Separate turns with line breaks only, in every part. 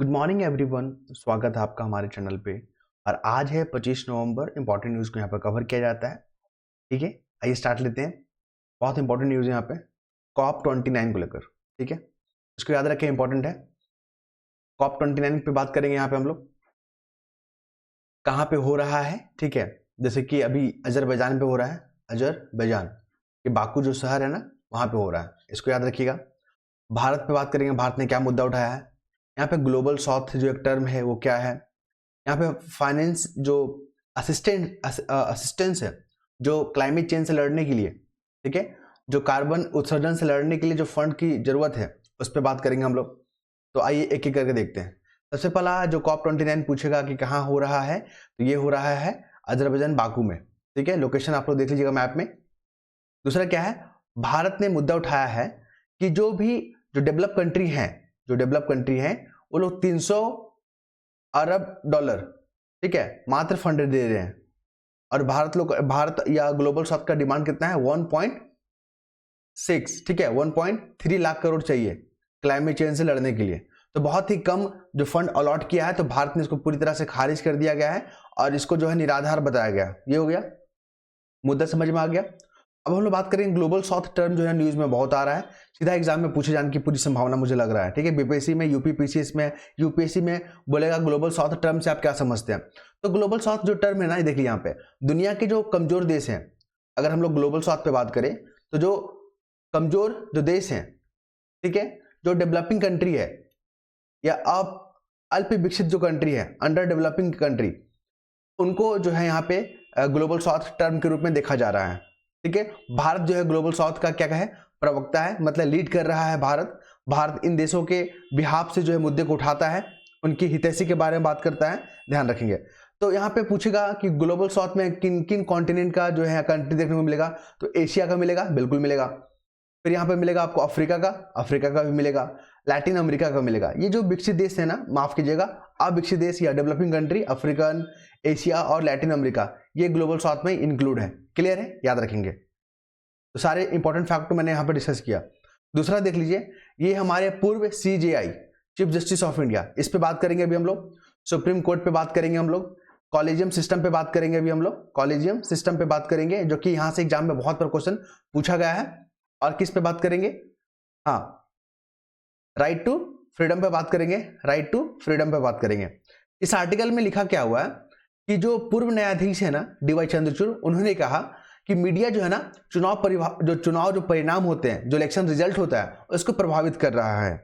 Good morning everyone. स्वागत है आपका हमारे चैनल पे। और आज है 25 नवंबर। इंपॉर्टेंट न्यूज़ को यहाँ पर कवर किया जाता है। ठीक है, आइए स्टार्ट लेते हैं। बहुत इंपॉर्टेंट न्यूज़ है यहाँ पे COP29 को लेकर। ठीक है, इसको याद रखें, इंपॉर्टेंट है। COP29 पे बात करेंगे यहाँ पे हम लोग। कहाँ पे हो रहा है? ठीक है, जैसे कि अभी अजरबैजान पे हो रहा है। अजरबैजान ये बाकू जो शहर है ना, वहाँ पे हो रहा है, इसको याद रखिएगा। भारत पे बात करेंगे, भारत ने क्या मुद्दा उठाया है। यहाँ पे ग्लोबल साउथ जो एक टर्म है वो क्या है। यहाँ पे फाइनेंस जो असिस्टेंस है, जो क्लाइमेट चेंज से लड़ने के लिए, ठीक है, जो कार्बन उत्सर्जन से लड़ने के लिए जो फंड की जरूरत है, उस पर बात करेंगे हम लोग। तो आइए एक एक करके देखते हैं। सबसे पहला जो COP29 पूछेगा कि कहाँ हो रहा है, तो ये हो रहा है अजरबैजान बाकू में। ठीक है, लोकेशन आप लोग देख लीजिएगा मैप में। दूसरा क्या है, भारत ने मुद्दा उठाया है कि जो डेवलप कंट्री हैं वो लोग 300 अरब डॉलर, ठीक है, मात्र फंड दे रहे हैं। और भारत या ग्लोबल साउथ का डिमांड कितना है? 1.6, ठीक है, 1.3 लाख करोड़ चाहिए क्लाइमेट चेंज से लड़ने के लिए। तो बहुत ही कम जो फंड अलॉट किया है, तो भारत ने इसको पूरी तरह से खारिज कर दिया गया है और इसको जो है निराधार बताया गया। ये हो गया, मुद्दा समझ में आ गया। अब हम लोग बात करेंगे ग्लोबल साउथ टर्म जो है न्यूज में बहुत आ रहा है, सीधा एग्जाम में पूछे जाने की पूरी संभावना मुझे लग रहा है। ठीक है, बीपीएससी में, यूपीपीसीएस में, यूपीएससी में बोलेगा ग्लोबल साउथ टर्म से आप क्या समझते हैं। तो ग्लोबल साउथ जो टर्म है ना, ये देखिए यहाँ पे दुनिया के जो कमजोर देश हैं, अगर हम लोग ग्लोबल साउथ पे बात करें तो जो कमजोर जो देश हैं, ठीक है, जो डेवलपिंग कंट्री है या अल्प विकसित जो कंट्री है, अंडर डेवलपिंग कंट्री, उनको जो है यहाँ पे ग्लोबल साउथ टर्म के रूप में देखा जा रहा है। ठीक है, भारत जो है ग्लोबल साउथ का क्या है, प्रवक्ता है, मतलब लीड कर रहा है भारत इन देशों के बिहाफ से जो है मुद्दे को उठाता है, उनकी हितैषी के बारे में बात करता है, ध्यान रखेंगे। तो यहाँ पे पूछेगा कि ग्लोबल साउथ में किन किन कॉन्टिनेंट का जो है कंट्री देखने को मिलेगा, तो एशिया का मिलेगा, बिल्कुल मिलेगा। फिर यहाँ पे मिलेगा आपको अफ्रीका का भी मिलेगा, लैटिन अमेरिका का मिलेगा। ये जो विकसित देश है ना, माफ कीजिएगा, अविकसित देश या डेवलपिंग कंट्री, अफ्रीकन, एशिया और लैटिन अमेरिका, ये ग्लोबल साउथ में इंक्लूड है। क्लियर है, याद रखेंगे। तो सारे इंपॉर्टेंट फैक्ट मैंने यहाँ पे डिस्कस किया। दूसरा देख लीजिए, ये हमारे पूर्व CJI, chief justice of India, इस पे बात करेंगे अभी हम लोग। सुप्रीम कोर्ट पे बात करेंगे हम लोग। कॉलेजियम सिस्टम पे बात करेंगे अभी हम लोग। कॉलेजियम सिस्टम पे बात करेंगे, जो कि यहाँ से एग्जाम में बहुत बार क्वेश्चन पूछा गया है। और किस पे बात करेंगे? हाँ, राइट टू फ्रीडम पे बात करेंगे। राइट टू फ्रीडम पे बात करेंगे। इस आर्टिकल में लिखा क्या हुआ है कि जो पूर्व न्यायाधीश है ना, DY चंद्रचूड़, उन्होंने कहा कि मीडिया जो है ना, चुनाव जो परिणाम होते हैं, जो इलेक्शन रिजल्ट होता है, उसको प्रभावित कर रहा है।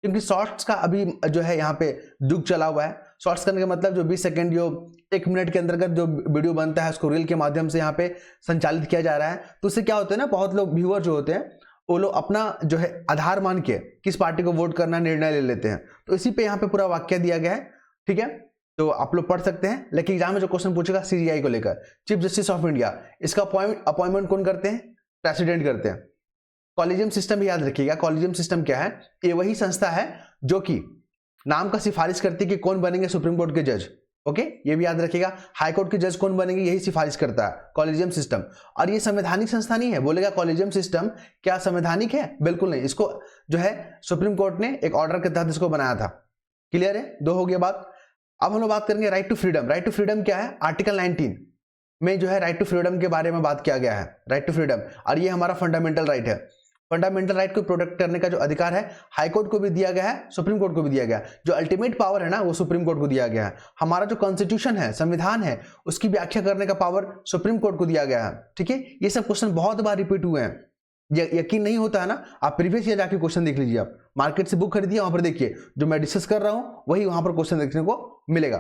क्योंकि शॉर्ट्स का अभी जो है यहाँ पे युग चला हुआ है। शॉर्ट्स करने का मतलब जो 20 सेकंड, जो 1 मिनट के अंतर्गत जो वीडियो बनता है, उसको रील के माध्यम से यहाँ पे संचालित किया जा रहा है। तो उससे क्या होता है ना, बहुत लोग व्यूअर जो होते हैं, वो लोग अपना जो है आधार मान के किस पार्टी को वोट करना निर्णय ले लेते हैं। तो इसी पे यहाँ पे पूरा वाक्य दिया गया है। ठीक है, तो आप लोग पढ़ सकते हैं। लेकिन एग्जाम में जो क्वेश्चन पूछेगा CJI को लेकर, चीफ जस्टिस ऑफ इंडिया, इसका अपॉइंटमेंट कौन करते हैं? प्रेसिडेंट करते हैं। कॉलेजियम सिस्टम भी याद रखिएगा। कॉलेजियम सिस्टम क्या है? ये वही संस्था है जो कि नाम का सिफारिश करती है कि कौन बनेंगे सुप्रीम कोर्ट के जज। ओके, ये भी याद रखिएगा। हाई कोर्ट के जज कौन बनेंगे, यही सिफारिश करता है कॉलेजियम सिस्टम। और ये संवैधानिक संस्था नहीं है। बोलेगा कॉलेजियम सिस्टम क्या संवैधानिक है? बिल्कुल नहीं। इसको जो है सुप्रीम कोर्ट ने एक ऑर्डर के तहत इसको बनाया था। क्लियर है? 2 हो गया बात। अब हम लोग बात करेंगे right to freedom. Right to freedom क्या है? आर्टिकल 19 में जो है राइट टू फ्रीडम के बारे में बात किया गया है। राइट टू फ्रीडम, और ये हमारा फंडामेंटल राइट है। फंडामेंटल राइट को प्रोटेक्ट करने का जो अधिकार है, हाई कोर्ट को भी दिया गया है, सुप्रीम कोर्ट को भी दिया गया है। जो अल्टीमेट पावर है ना, वो सुप्रीम कोर्ट को दिया गया है। हमारा जो कॉन्स्टिट्यूशन है, संविधान है, उसकी व्याख्या करने का पावर सुप्रीम कोर्ट को दिया गया है। ठीक है, ये सब क्वेश्चन बहुत बार रिपीट हुए हैं। यकीन नहीं होता है ना, आप प्रीवियस ईयर जाके क्वेश्चन देख लीजिए। आप मार्केट से बुक खरीदिए, वहां पर देखिए जो मैं डिस्कस कर रहा हूं वही वहां पर क्वेश्चन देखने को मिलेगा।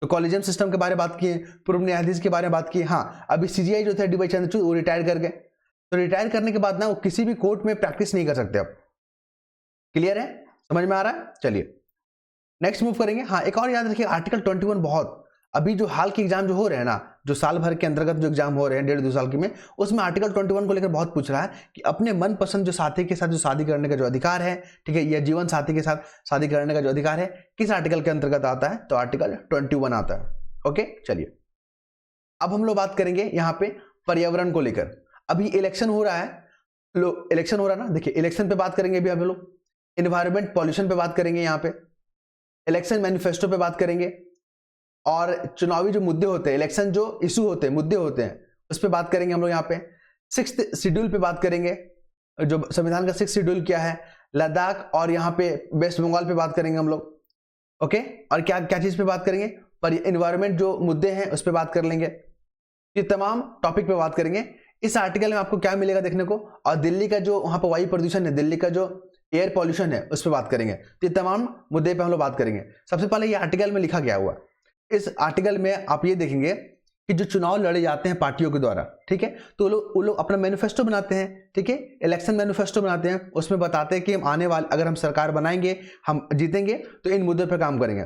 तो कॉलेजियम सिस्टम के बारे में बात किए, पूर्व न्यायाधीश के बारे में बात की। हाँ, अभी CJI जो थे DY चंद्रचूड़, वो रिटायर कर गए। तो रिटायर करने के बाद ना वो किसी भी कोर्ट में प्रैक्टिस नहीं कर सकते अब। क्लियर है? समझ में आ रहा है? चलिए नेक्स्ट मूव करेंगे। हाँ, एक और याद रखिए, आर्टिकल 21 बहुत, अभी जो हाल के एग्जाम जो हो रहे हैं ना, जो साल भर के अंतर्गत जो एग्जाम हो रहे हैं 1.5-2 साल की में, उसमें आर्टिकल 21 को लेकर बहुत पूछ रहा है कि अपने मनपसंद जो साथी के साथ जो शादी करने का जो अधिकार है, ठीक है, या जीवन साथी के साथ शादी करने का जो अधिकार है, किस आर्टिकल के अंतर्गत आता है? तो आर्टिकल 21 आता है। ओके, चलिए अब हम लोग बात करेंगे यहाँ पे पर्यावरण को लेकर। अभी इलेक्शन हो रहा है, इलेक्शन हो रहा है ना, देखिए इलेक्शन पे बात करेंगे अभी हम लोग। एनवायरमेंट पॉल्यूशन पे बात करेंगे यहाँ पे। इलेक्शन मैनिफेस्टो पे बात करेंगे, और चुनावी जो मुद्दे होते हैं, इलेक्शन जो इशू होते हैं, मुद्दे होते हैं, उस पर बात करेंगे हम लोग। यहाँ पे 6th शेड्यूल पे बात करेंगे, जो संविधान का 6th शेड्यूल क्या है, लद्दाख और यहाँ पे वेस्ट बंगाल पे बात करेंगे हम लोग। ओके, और क्या क्या चीज पे बात करेंगे, पर एनवायरमेंट जो मुद्दे हैं उस पर बात कर लेंगे। ये तमाम टॉपिक पे बात करेंगे। इस आर्टिकल में आपको क्या मिलेगा देखने को, और दिल्ली का जो वहां पर वायु प्रदूषण है, दिल्ली का जो एयर पॉल्यूशन है उस पर बात करेंगे। तो ये तमाम मुद्दे पे हम लोग बात करेंगे। सबसे पहले ये आर्टिकल में लिखा गया हुआ, इस आर्टिकल में आप ये देखेंगे कि जो चुनाव लड़े जाते हैं पार्टियों के द्वारा, ठीक है, तो वो लोग अपना मैनिफेस्टो बनाते हैं, ठीक है, इलेक्शन मैनिफेस्टो बनाते हैं। उसमें बताते हैं कि हम आने वाले, अगर हम सरकार बनाएंगे, हम जीतेंगे तो इन मुद्दों पर काम करेंगे।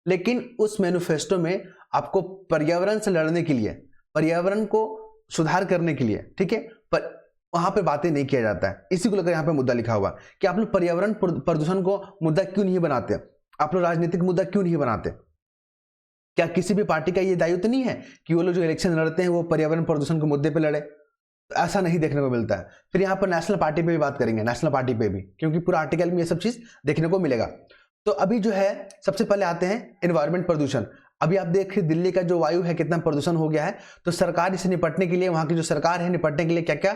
लेकिन उस मैनिफेस्टो में आपको पर्यावरण से लड़ने के लिए, पर्यावरण को सुधार करने के लिए, ठीक है, पर वहां पे बातें नहीं किया जाता है। इसी को लेकर यहाँ पे मुद्दा लिखा हुआ कि आप लोग पर्यावरण प्रदूषण को मुद्दा क्यों नहीं बनाते, आप लोग राजनीतिक मुद्दा क्यों नहीं बनाते। क्या किसी भी पार्टी का ये दायित्व नहीं है कि वो लोग जो इलेक्शन लड़ते हैं वो पर्यावरण प्रदूषण के मुद्दे पे लड़े? तो ऐसा नहीं देखने को मिलता है। फिर यहाँ पर नेशनल पार्टी पे भी बात करेंगे, नेशनल पार्टी पे भी, क्योंकि पूरा आर्टिकल में ये सब चीज देखने को मिलेगा। तो अभी जो है सबसे पहले आते हैं एनवायरमेंट प्रदूषण। अभी आप देखिए दिल्ली का जो वायु है कितना प्रदूषण हो गया है, तो सरकार इसे निपटने के लिए, वहां की जो सरकार है निपटने के लिए क्या क्या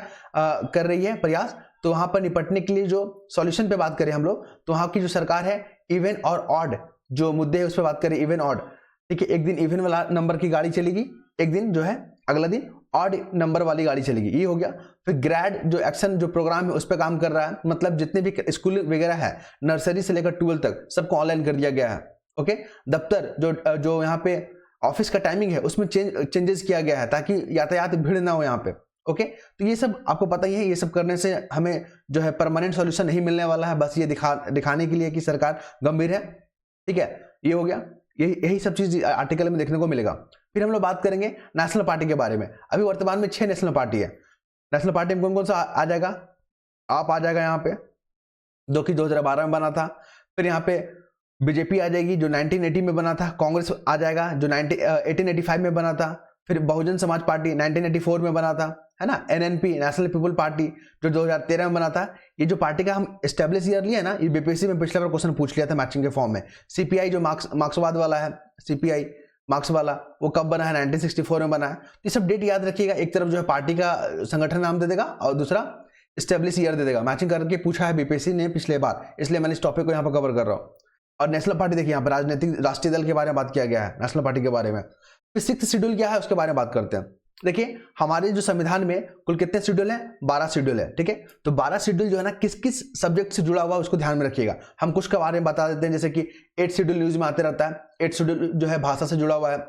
कर रही है प्रयास, तो वहां पर निपटने के लिए जो सॉल्यूशन पे बात करें हम लोग, तो वहां की जो सरकार है इवन और ऑड जो मुद्दे है उस पर बात करें, इवन ऑड, ठीक है, एक दिन इवन वाला नंबर की गाड़ी चलेगी, एक दिन जो है अगला दिन ऑड नंबर वाली गाड़ी चलेगी, ये हो गया। फिर ग्रेड जो एक्शन जो प्रोग्राम है उस पर काम कर रहा है, मतलब जितने भी स्कूल वगैरह है नर्सरी से लेकर 12 तक सबको ऑनलाइन कर दिया गया है। ओके, दफ्तर जो यहाँ पे ऑफिस का टाइमिंग है उसमें चेंजेस किया गया है ताकि यातायात भीड़ ना हो यहाँ पे। ओके, तो ये सब आपको पता ही है, ये सब करने से हमें जो है परमानेंट सॉल्यूशन नहीं मिलने वाला है, बस ये दिखाने के लिए कि सरकार गंभीर है। ठीक है, ये हो गया, यही सब चीज आर्टिकल में देखने को मिलेगा। फिर हम लोग बात करेंगे नेशनल पार्टी के बारे में। अभी वर्तमान में 6 नेशनल पार्टी है। नेशनल पार्टी में कौन कौन सा आ जाएगा, आप आ जाएगा यहाँ पे, जो कि 2012 में बना था। फिर यहाँ पे बीजेपी आ जाएगी जो 1980 में बना था। कांग्रेस आ जाएगा जो 1885 में बना था। फिर बहुजन समाज पार्टी 1984 में बना था, है ना। एनएनपी नेशनल पीपल पार्टी जो 2013 में बना था। ये जो पार्टी का हम एस्टेब्लिश ईयर लिया ना, ये बीपीएससी में पिछले बार क्वेश्चन पूछ लिया था मैचिंग के फॉर्म में। सीपीआई जो मार्क्सवाद वाला है, सीपीआई मार्क्स वाला, वो कब बना है, 1964 में बना है। तो ये सब डेट याद रखिएगा। एक तरफ जो है पार्टी का संगठन नाम दे देगा और दूसरा एस्टेब्लिश ईयर दे देगा। मैचिंग करके पूछा है बीपीएससी ने पिछले बार, इसलिए मैंने इस टॉपिक को यहाँ पर कवर कर रहा हूँ। और नेशनल पार्टी देखिए, यहाँ पर राजनीतिक राष्ट्रीय दल के बारे में बात किया गया है, नेशनल पार्टी के बारे में। फिर 6th शेड्यूल क्या है उसके बारे में बात करते हैं। देखिए हमारे जो संविधान में कुल कितने शेड्यूल हैं, 12 शेड्यूल है, ठीक है। तो 12 शेड्यूल जो है ना किस किस सब्जेक्ट से जुड़ा हुआ है उसको ध्यान में रखिएगा। हम कुछ के बारे में बता देते हैं, जैसे कि 8th शेड्यूल न्यूज में आते रहता है। 8th शेड्यूल जो है भाषा से जुड़ा हुआ है।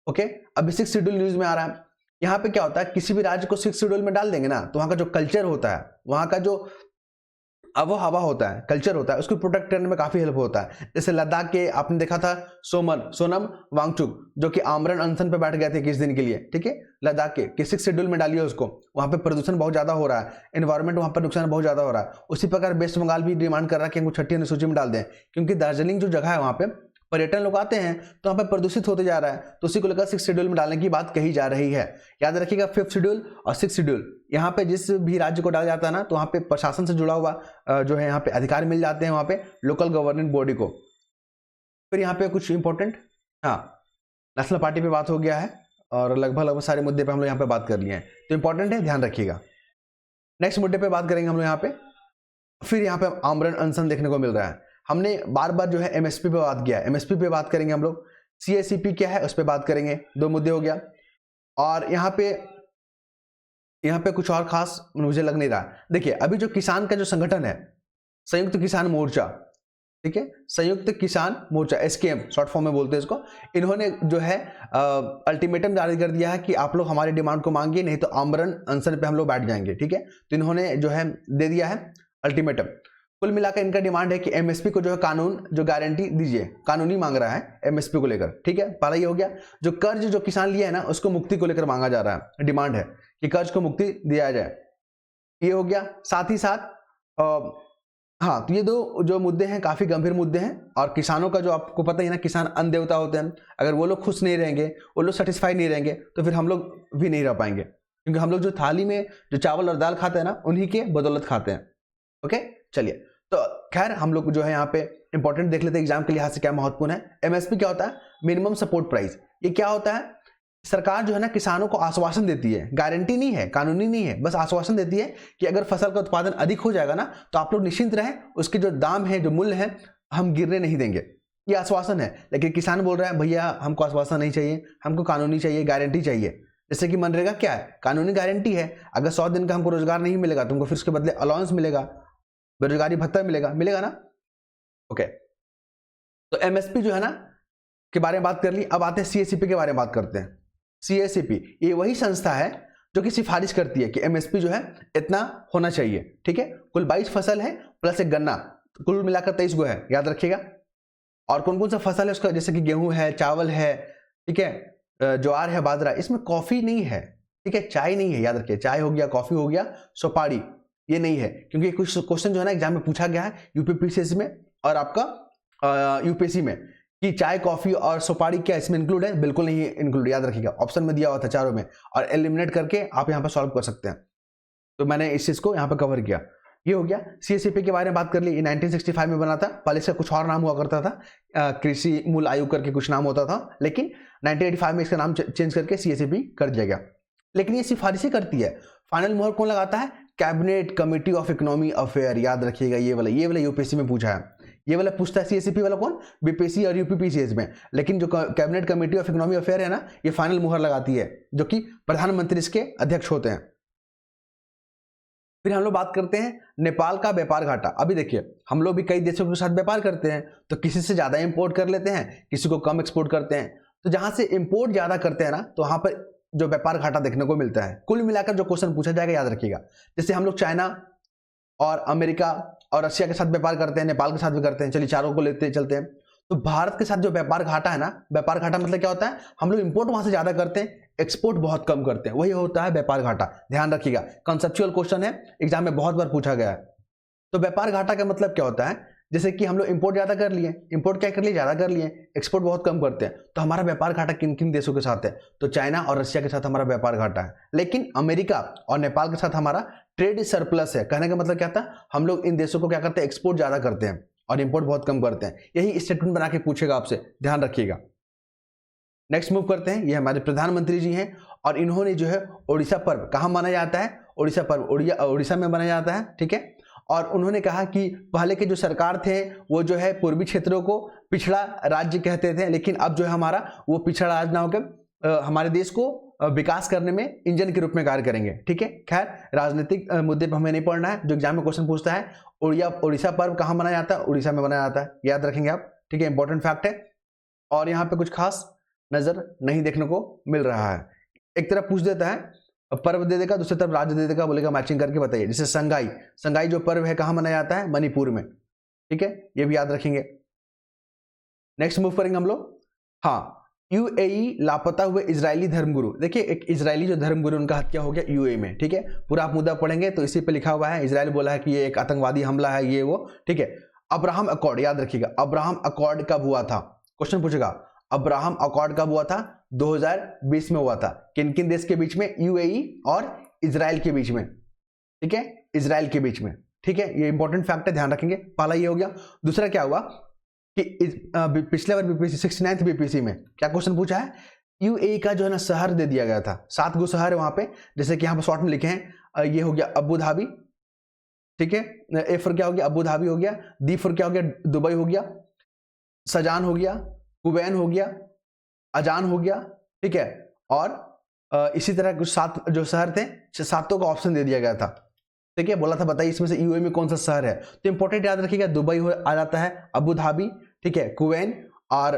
ओके, अभी 6th शेड्यूल न्यूज में आ रहा है। यहाँ पे क्या होता है, किसी भी राज्य को 6th शेड्यूल में डाल देंगे ना, तो वहां का जो कल्चर होता है, वहां का जो अब हवा होता है, कल्चर होता है, उसको प्रोटेक्ट करने में काफी हेल्प होता है। जैसे लद्दाख के आपने देखा था सोनम वांगचुक, जो कि आमरण अनशन पे बैठ गए थे किस दिन के लिए, ठीक है, लद्दाख के 6th शेड्यूल में डालिए उसको। वहां पे प्रदूषण बहुत ज्यादा हो रहा है, एनवायरमेंट वहां पर नुकसान बहुत ज्यादा हो रहा है। उसी प्रकार वेस्ट बंगाल भी डिमांड कर रहा है कि हमको 6ठी अनुसूची में डाल दें, क्योंकि दार्जिलिंग जो जगह है वहां पे पर्यटन लोग आते हैं तो वहां पर प्रदूषित होते जा रहा है। तो उसी को लेकर 6th शेड्यूल में डालने की बात कही जा रही है। याद रखिएगा 5th शेड्यूल और 6th शेड्यूल, यहाँ पे जिस भी राज्य को डाला जाता है ना, तो वहाँ पे प्रशासन से जुड़ा हुआ जो है यहाँ पे अधिकार मिल जाते हैं वहाँ पे लोकल गवर्निंग बॉडी को। फिर यहाँ पे कुछ इंपॉर्टेंट, हाँ, नेशनल पार्टी पे बात हो गया है और लगभग सारे मुद्दे पे हम लोग यहाँ पे बात कर लिए हैं, तो इंपॉर्टेंट है, ध्यान रखिएगा। नेक्स्ट मुद्दे पे बात करेंगे हम लोग यहाँ पे। फिर यहाँ पे आमरण अनशन देखने को मिल रहा है। हमने बार बार जो है एमएसपी पे बात किया है, एमएसपी पे बात करेंगे हम लोग। सीएसईपी क्या है उस पर बात करेंगे, 2 मुद्दे हो गया। और यहाँ पे कुछ और खास मुझे लग नहीं रहा। देखिए अभी जो किसान का जो संगठन है, संयुक्त किसान मोर्चा, ठीक है, संयुक्त किसान मोर्चा, एसकेएम शॉर्ट फॉर्म में बोलते हैं इसको, इन्होंने जो है अल्टीमेटम जारी कर दिया है कि आप लोग हमारी डिमांड को मांगिए, नहीं तो आमरण अनशन पे हम लोग बैठ जाएंगे, ठीक है। तो इन्होंने जो है दे दिया है अल्टीमेटम। कुल मिलाकर इनका डिमांड है कि एमएसपी को जो है कानून जो गारंटी दीजिए, कानूनी मांग रहा है एमएसपी को लेकर, ठीक है। पहला ये हो गया। जो कर्ज जो किसान लिया है ना, उसको मुक्ति को लेकर मांगा जा रहा है, डिमांड है कि कर्ज को मुक्ति दिया जाए, ये हो गया। साथ ही साथ हाँ, तो ये 2 जो मुद्दे हैं काफी गंभीर मुद्दे हैं। और किसानों का जो आपको पता ही ना, किसान अन्न देवता होते हैं। अगर वो लोग खुश नहीं रहेंगे, वो लोग सेटिस्फाई नहीं रहेंगे, तो फिर हम लोग भी नहीं रह पाएंगे, क्योंकि हम लोग जो थाली में जो चावल और दाल खाते हैं ना, उन्हीं के बदौलत खाते हैं। ओके, चलिए, तो खैर हम लोग जो है यहाँ पे इंपॉर्टेंट देख लेते हैं एग्जाम के लिहाज से क्या महत्वपूर्ण है। एमएसपी क्या होता है? Minimum support price. ये क्या होता है? सरकार जो है ना किसानों को आश्वासन देती है, गारंटी नहीं है, कानूनी नहीं है, बस आश्वासन देती है कि अगर फसल का उत्पादन अधिक हो जाएगा ना तो आप लोग निश्चिंत रहें, उसके जो दाम है, जो मूल्य है, हम गिरने नहीं देंगे। ये आश्वासन है। लेकिन किसान बोल रहा है भैया हमको आश्वासन नहीं चाहिए, हमको कानूनी चाहिए, गारंटी चाहिए। जैसे कि मनरेगा क्या है? कानूनी गारंटी है। अगर 100 दिन का हमको रोजगार नहीं मिलेगा तो हमको फिर उसके बदले अलाउंस मिलेगा, बेरोजगारी भत्ता मिलेगा ना। ओके, तो एमएसपी जो है ना के बारे में बात कर ली। अब आते हैं सीएससीपी के बारे में बात करते हैं। सीएससीपी ये वही संस्था है जो कि सिफारिश करती है कि एमएसपी जो है इतना होना चाहिए। ठीक है, कुल 22 फसल है प्लस एक गन्ना, कुल मिलाकर 23 गो है, याद रखिएगा। और कौन कौन सा फसल है उसका? जैसे कि गेहूं है, चावल है, ठीक है, ज्वार है, बाजरा। इसमें कॉफी नहीं है, ठीक है, चाय नहीं है, याद रखिए। चाय हो गया, कॉफी हो गया, सुपारी ये नहीं है, क्योंकि कुछ क्वेश्चन जो है ना एग्जाम में पूछा गया है यूपीपीसीएससी में और आपका यूपीएससी में कि चाय, कॉफी और सुपारी क्या इसमें इंक्लूड है? बिल्कुल नहीं इंक्लूड, याद रखिएगा। ऑप्शन में दिया हुआ था चारों में, और एलिमिनेट करके आप यहाँ पर सॉल्व कर सकते हैं। तो मैंने इस चीज को यहाँ पर कवर किया। ये हो गया। सीएससीपी के बारे में बात कर ली। 1965 में बना था। पहले इसका कुछ और नाम हुआ करता था, कृषि मूल्य आयोग करके कुछ नाम होता था, लेकिन 1985 में इसका नाम चेंज करके सीएससीपी कर दिया गया। लेकिन ये सिफारिशें करती है, फाइनल मोहर कौन लगाता है? Cabinet committee of economy affair, याद रखिएगा। ये वाला यूपीएससी में पूछा है, ये वाला पूछता है सीएससीपी वाला कौन? बीपीएससी और यूपीपीसीएस में। लेकिन जो cabinet committee of economy affair है ना, ये फाइनल मोहर लगाती है, जो कि प्रधानमंत्री इसके अध्यक्ष होते हैं। फिर हम लोग बात करते हैं नेपाल का व्यापार घाटा। अभी देखिए हम लोग भी कई देशों के साथ व्यापार करते हैं, तो किसी से ज्यादा इंपोर्ट कर लेते हैं, किसी को कम एक्सपोर्ट करते हैं। तो जहां से इंपोर्ट ज्यादा करते हैं ना, तो वहां पर जो व्यापार घाटा देखने को मिलता है। कुल मिलाकर जो क्वेश्चन पूछा जाएगा याद रखिएगा। जैसे हम लोग चाइना और अमेरिका और रशिया के साथ व्यापार करते हैं, नेपाल के साथ भी करते हैं, चलिए चारों को लेते चलते हैं। तो भारत के साथ जो व्यापार घाटा है ना, व्यापार घाटा मतलब क्या होता है? हम लोग इंपोर्ट वहां से ज्यादा करते हैं, एक्सपोर्ट बहुत कम करते हैं, वही होता है व्यापार घाटा। ध्यान रखिएगा, कंसेप्चुअल क्वेश्चन है, एग्जाम में बहुत बार पूछा गया है। तो व्यापार घाटा का मतलब क्या होता है? जैसे कि हम लोग इंपोर्ट ज्यादा कर लिए, इंपोर्ट क्या कर लिए? ज्यादा कर लिए, एक्सपोर्ट बहुत कम करते हैं। तो हमारा व्यापार घाटा किन किन देशों के साथ है? तो चाइना और रशिया के साथ हमारा व्यापार घाटा है। लेकिन अमेरिका और नेपाल के साथ हमारा ट्रेड सरप्लस है। कहने का मतलब क्या था? हम लोग इन देशों को क्या करते हैं? एक्सपोर्ट ज्यादा करते हैं और इंपोर्ट बहुत कम करते हैं। यही स्टेटमेंट बना के पूछेगा आपसे, ध्यान रखिएगा। नेक्स्ट मूव करते हैं। ये हमारे प्रधानमंत्री जी हैं और इन्होंने जो है ओडिशा पर्व कहाँ मनाया जाता है? ओडिशा पर्व ओडिशा में मनाया जाता है, ठीक है। और उन्होंने कहा कि पहले के जो सरकार थे वो जो है पूर्वी क्षेत्रों को पिछड़ा राज्य कहते थे, लेकिन अब जो है हमारा वो पिछड़ा राज्य ना होकर हमारे देश को विकास करने में इंजन के रूप में कार्य करेंगे, ठीक है। खैर राजनीतिक मुद्दे पर हमें नहीं पढ़ना है। जो एग्जाम में क्वेश्चन पूछता है ओडिशा पर्व कहाँ मनाया जाता है? उड़ीसा में मनाया जाता है, याद रखेंगे आप, ठीक है, इंपॉर्टेंट फैक्ट है। और यहाँ पे कुछ खास नजर नहीं देखने को मिल रहा है। एक तरफ पूछ देता है पर्व दे देगा, दूसरी तरफ राज्य दे देगा, बोलेगा मैचिंग करके बताइए। जैसे संगाई जो पर्व है कहाँ मनाया जाता है? मणिपुर में, ठीक है, ये भी याद रखेंगे। नेक्स्ट मूव करेंगे हम लोग। हाँ, यूएई लापता हुए इजरायली धर्मगुरु। देखिए एक इजरायली जो धर्मगुरु उनका हत्या हो गया यूएई में, ठीक है। पूरा आप मुद्दा पढ़ेंगे तो इसी पे लिखा हुआ है। इजरायल बोला है कि ये एक आतंकवादी हमला है, ये वो, ठीक है। अब्राहम अकॉर्ड, याद रखिएगा, अब्राहम अकॉर्ड कब हुआ था? क्वेश्चन पूछेगा अब्राहम अकॉर्ड कब हुआ था? 2020 में हुआ था। किन किन देश के बीच में? यूएई और इजराइल के बीच में, ठीक है, इजराइल के बीच में, ठीक है। ये इंपॉर्टेंट फैक्ट है, ध्यान रखेंगे। पहला ये हो गया। दूसरा क्या हुआ कि पिछले बार बीपीसी 69th बीपीसी में क्या क्वेश्चन पूछा है? यूएई का जो है ना शहर दे दिया गया था, 7 गो शहर है वहां पे, जैसे कि यहाँ पर शॉर्ट में लिखे हैं। ये हो गया अबू धाबी, ठीक है, ए फॉर क्या हो गया? अबू धाबी हो गया। दी फॉर क्या हो गया? दुबई हो गया। सजान हो गया, कुवैन हो गया, अजान हो गया, ठीक है। और इसी तरह कुछ 7 जो शहर थे, 7 का ऑप्शन दे दिया गया था, ठीक है। बोला था बताइए इसमें से यूएई में कौन सा शहर है? तो इंपॉर्टेंट याद रखिएगा, दुबई आ जाता है, अबू धाबी, ठीक है, कुवैन, और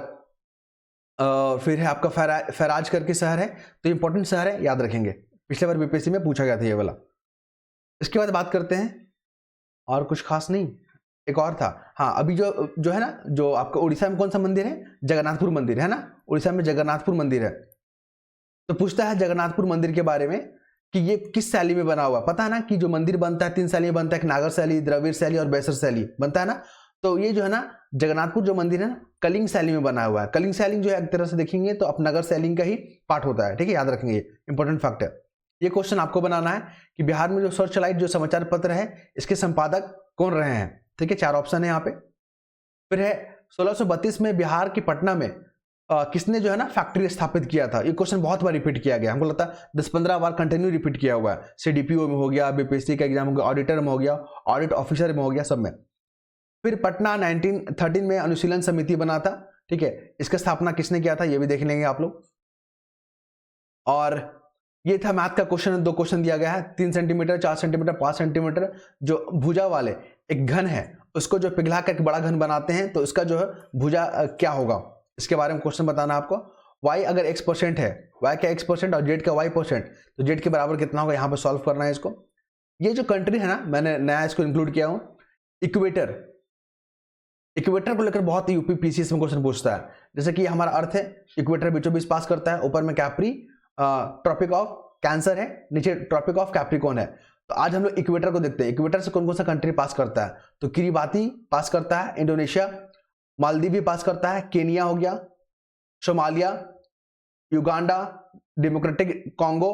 फिर है आपका फैराज करके शहर है। तो इंपॉर्टेंट शहर है, याद रखेंगे। पिछले बार बीपीएससी में पूछा गया था ये वाला। इसके बाद बात करते हैं, और कुछ खास नहीं, एक और था। हाँ, अभी जो है ना, जो आपका उड़ीसा में कौन सा मंदिर है? जगन्नाथपुर मंदिर है ना, उड़ीसा में जगन्नाथपुर मंदिर है। तो पूछता है जगन्नाथपुर मंदिर के बारे में कि ये किस शैली में बना हुआ। पता है ना कि जो मंदिर बनता है 3 शैली में बनता है, एक नागर शैली, द्रविड़ शैली और बैसर शैली बनता है ना। तो ये जो है ना जगन्नाथपुर जो मंदिर है ना, कलिंग शैली में बना हुआ है। कलिंग शैली जो है एक तरह से देखेंगे तो अपनगर शैली का ही पार्ट होता है, ठीक है, याद रखेंगे, इंपॉर्टेंट फैक्ट है। ये क्वेश्चन आपको बनाना है कि बिहार में जो सर्च लाइट जो समाचार पत्र है, इसके संपादक कौन रहे हैं? ठीक है, 4 ऑप्शन है यहाँ पे। फिर है 1632 में बिहार के पटना में किसने जो है ना फैक्ट्री स्थापित किया था। ये क्वेश्चन बहुत बार रिपीट किया गया, हमको लगता है 10-15 बार कंटिन्यू रिपीट किया हुआ है। सीडीपीओ में हो गया, बीपीएससी का एग्जाम हो गया, ऑडिटर में हो गया, ऑडिट ऑफिसर में हो गया, सब में। फिर पटना 1913 में अनुशीलन समिति बना था, ठीक है, इसका स्थापना किसने किया था ये भी देख लेंगे आप लोग। और ये था मैथ का क्वेश्चन, 2 क्वेश्चन दिया गया है, 3 सेंटीमीटर, 4 सेंटीमीटर, 5 सेंटीमीटर जो भुजा वाले एक घन है उसको जो पिघला कर एक बड़ा घन बनाते हैं तो इसका जो है भुजा क्या होगा, इसके बारे में क्वेश्चन बताना आपको। y अगर x% है, y का x% और z का y%, तो z के बराबर कितना होगा, यहाँ पे सॉल्व करना है इसको। ये जो कंट्री है ना, मैंने नया इसको इंक्लूड किया हूँ, इक्वेटर, इक्वेटर को लेकर बहुत यूपी पीसीएस में क्वेश्चन पूछता है। जैसे कि हमारा अर्थ है, इक्वेटर बीचों बीच पास करता है, ऊपर में कैप्री ट्रॉपिक ऑफ कैंसर है, नीचे ट्रॉपिक ऑफ कैप्रिकॉर्न है। तो आज हम लोग इक्वेटर को देखते हैं, इक्वेटर से कौन कौन सा कंट्री पास करता है, तो किरिबाती पास करता है, इंडोनेशिया, मालदीव भी पास करता है, केनिया हो गया, Somalia, Uganda, Democratic Congo,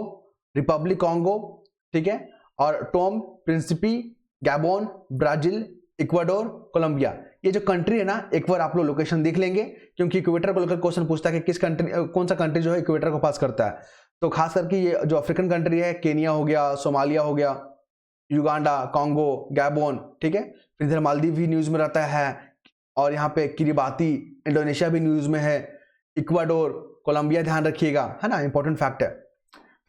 Republic Congo, ठीक है, और Tome Principe, Gabon, Brazil, Ecuador, Colombia. ये जो कंट्री है ना, एक बार आप लोग लोकेशन देख लेंगे, क्योंकि इक्वेटर को लेकर क्वेश्चन पूछता है कि किस कंट्री, कौन सा कंट्री जो है इक्वेटर को पास करता है। तो खास करके ये जो अफ्रीकन कंट्री है, केनिया हो गया, सोमालिया हो गया, युगांडा, कॉन्गो, गैबोन, ठीक है, फिर इधर मालदीव भी न्यूज में रहता है, और यहाँ पे किरिबाती, इंडोनेशिया भी न्यूज में है, इक्वाडोर, कोलंबिया ध्यान रखिएगा, है ना, इंपॉर्टेंट फैक्ट है।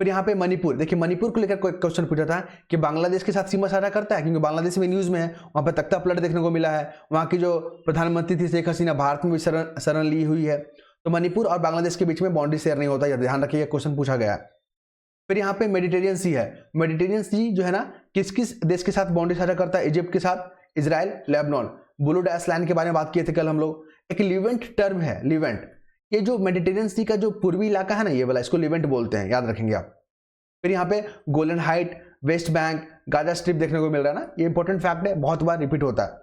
फिर यहाँ पे मणिपुर, देखिए मणिपुर को लेकर कोई क्वेश्चन पूछा था कि बांग्लादेश के साथ सीमा साझा करता है, क्योंकि बांग्लादेश में न्यूज में है, वहाँ पे तख्ता पलट देखने को मिला है, वहाँ की जो प्रधानमंत्री थी शेख हसीना भारत में भी शरण ली हुई है, तो मणिपुर और बांग्लादेश के बीच में बाउंड्री शेयर नहीं होता, ध्यान रखिए, क्वेश्चन पूछा गया है। फिर यहाँ पे मेडिटेरियन सी है, मेडिटेरियन सी जो है ना किस किस देश के साथ बाउंड्री साझा करता है, इजिप्ट के साथ, Israel, Lebanon. Blue dash line के बारे में बात किए थे कल हम लोग। एक लिवेंट टर्म है, लिवेंट, ये जो मेडिटेरियन सी का जो पूर्वी इलाका है ना, ये वाला, इसको लिवेंट बोलते हैं, याद रखेंगे आप। फिर यहाँ पे Golan height, West Bank, Gaza strip देखने को मिल रहा है ना, ये इंपॉर्टेंट फैक्ट है, बहुत बार रिपीट होता है।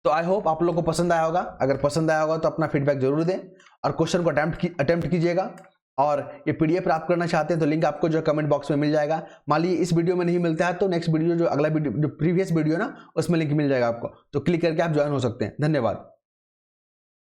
तो आई होप आप लोग को पसंद आया होगा, अगर पसंद आया होगा तो अपना फीडबैक जरूर दें और क्वेश्चन को अटेम्प्ट कीजिएगा। और ये पीडीएफ प्राप्त करना चाहते हैं तो लिंक आपको जो कमेंट बॉक्स में मिल जाएगा। मान लीजिए इस वीडियो में नहीं मिलता है तो नेक्स्ट वीडियो, जो अगला वीडियो, जो प्रीवियस वीडियो ना, उसमें लिंक मिल जाएगा आपको, तो क्लिक करके आप ज्वाइन हो सकते हैं। धन्यवाद।